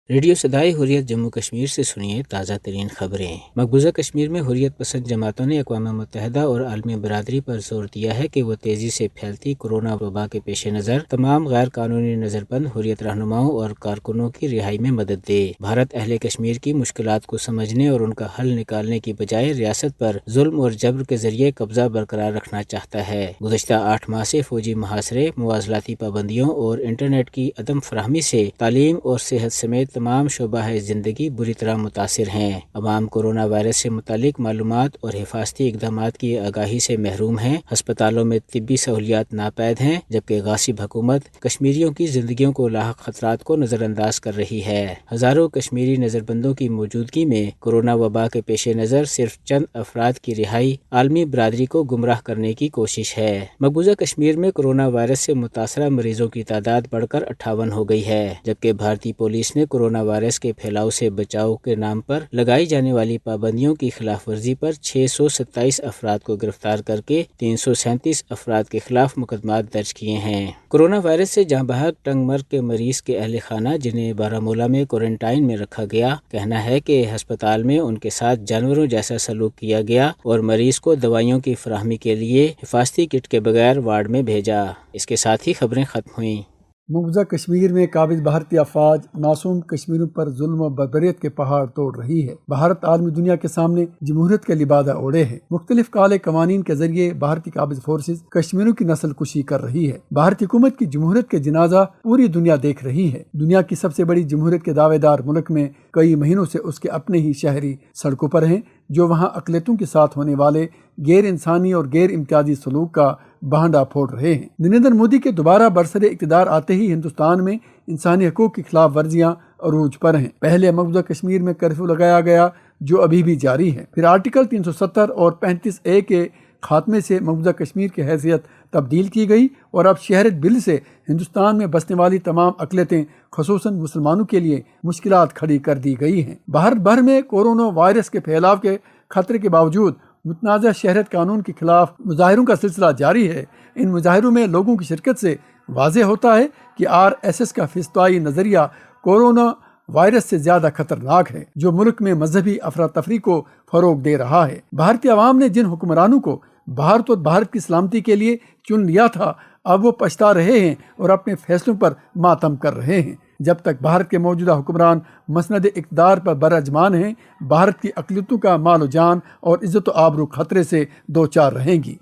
Radio صدائے حریت جموں کشمیر سے سنیے تازہ ترین خبریں۔ مقبوضہ کشمیر میں حریت پسند جماعتوں نے اقوام متحدہ اور عالمی برادری پر زور دیا ہے کہ وہ تیزی سے پھیلتی کورونا وبا کے پیش نظر تمام غیر قانونی نظر بند حریت رہنماؤں اور کارکنوں کی رہائی میں مدد دے۔ بھارت اہل کشمیر کی مشکلات کو سمجھنے اور ان کا حل نکالنے کی بجائے ریاست پر ظلم اور جبر کے ذریعے قبضہ برقرار رکھنا چاہتا ہے۔ گزشتہ 8 ماہ سے فوجی محاصرے، مواصلاتی پابندیوں اور انٹرنیٹ کی عدم فراہمی سے تعلیم اور صحت سمیت تمام شعبہ زندگی بری طرح متاثر ہیں۔ عوام کورونا وائرس سے متعلق معلومات اور حفاظتی اقدامات کی آگاہی سے محروم ہیں۔ ہسپتالوں میں طبی سہولیات ناپید ہیں، جبکہ غاصب حکومت کشمیریوں کی زندگیوں کو لاحق خطرات کو نظر انداز کر رہی ہے۔ ہزاروں کشمیری نظر بندوں کی موجودگی میں کورونا وبا کے پیش نظر صرف چند افراد کی رہائی عالمی برادری کو گمراہ کرنے کی کوشش ہے۔ مقبوضہ کشمیر میں کورونا وائرس سے متاثرہ مریضوں کی تعداد بڑھ کر 58 ہو گئی ہے، جبکہ بھارتی پولیس نے کورونا وائرس کے پھیلاؤ سے بچاؤ کے نام پر لگائی جانے والی پابندیوں کی خلاف ورزی پر 627 افراد کو گرفتار کر کے 337 افراد کے خلاف مقدمات درج کیے ہیں۔ کورونا وائرس سے جاں بحق ٹنگ مرگ کے مریض کے اہل خانہ، جنہیں بارہمولہ میں کوارنٹائن میں رکھا گیا، کہنا ہے کہ ہسپتال میں ان کے ساتھ جانوروں جیسا سلوک کیا گیا اور مریض کو دوائیوں کی فراہمی کے لیے حفاظتی کٹ کے بغیر وارڈ میں بھیجا۔ اس کے ساتھ ہی خبریں ختم ہوئیں۔ مقبوضہ کشمیر میں قابض بھارتی افواج معصوم کشمیریوں پر ظلم و بربریت کے پہاڑ توڑ رہی ہے۔ بھارت عالمی دنیا کے سامنے جمہوریت کے لبادہ اوڑھے ہے۔ مختلف کالے قوانین کے ذریعے بھارتی قابض فورسز کشمیریوں کی نسل کشی کر رہی ہے۔ بھارتی حکومت کی جمہوریت کے جنازہ پوری دنیا دیکھ رہی ہے۔ دنیا کی سب سے بڑی جمہوریت کے دعوے دار ملک میں کئی مہینوں سے اس کے اپنے ہی شہری سڑکوں پر ہیں، جو وہاں اقلیتوں کے ساتھ ہونے والے غیر انسانی اور غیر امتیازی سلوک کا بہانڈا پھوڑ رہے ہیں۔ نریندر مودی کے دوبارہ برسر اقتدار آتے ہی ہندوستان میں انسانی حقوق کی خلاف ورزیاں عروج پر ہیں۔ پہلے مقبوضہ کشمیر میں کرفیو لگایا گیا، جو ابھی بھی جاری ہے۔ پھر آرٹیکل 370 اور 35A کے خاتمے سے مقبوضہ کشمیر کی حیثیت تبدیل کی گئی اور اب شہریت بل سے ہندوستان میں بسنے والی تمام اقلیتیں خصوصاً مسلمانوں کے لیے مشکلات کھڑی کر دی گئی ہیں۔ بھارت بھر میں کورونا وائرس کے پھیلاؤ کے خطرے کے باوجود متنازع شہریت قانون کے خلاف مظاہروں کا سلسلہ جاری ہے۔ ان مظاہروں میں لوگوں کی شرکت سے واضح ہوتا ہے کہ RSS کا فضائی نظریہ کورونا وائرس سے زیادہ خطرناک ہے، جو ملک میں مذہبی افراتفری کو فروغ دے رہا ہے۔ بھارتی عوام نے جن حکمرانوں کو بھارت اور بھارت کی سلامتی کے لیے چن لیا تھا، اب وہ پچھتا رہے ہیں اور اپنے فیصلوں پر ماتم کر رہے ہیں۔ جب تک بھارت کے موجودہ حکمران مسند اقتدار پر براجمان ہیں، بھارت کی اقلیتوں کا مال و جان اور عزت و آبرو خطرے سے دوچار رہیں گی۔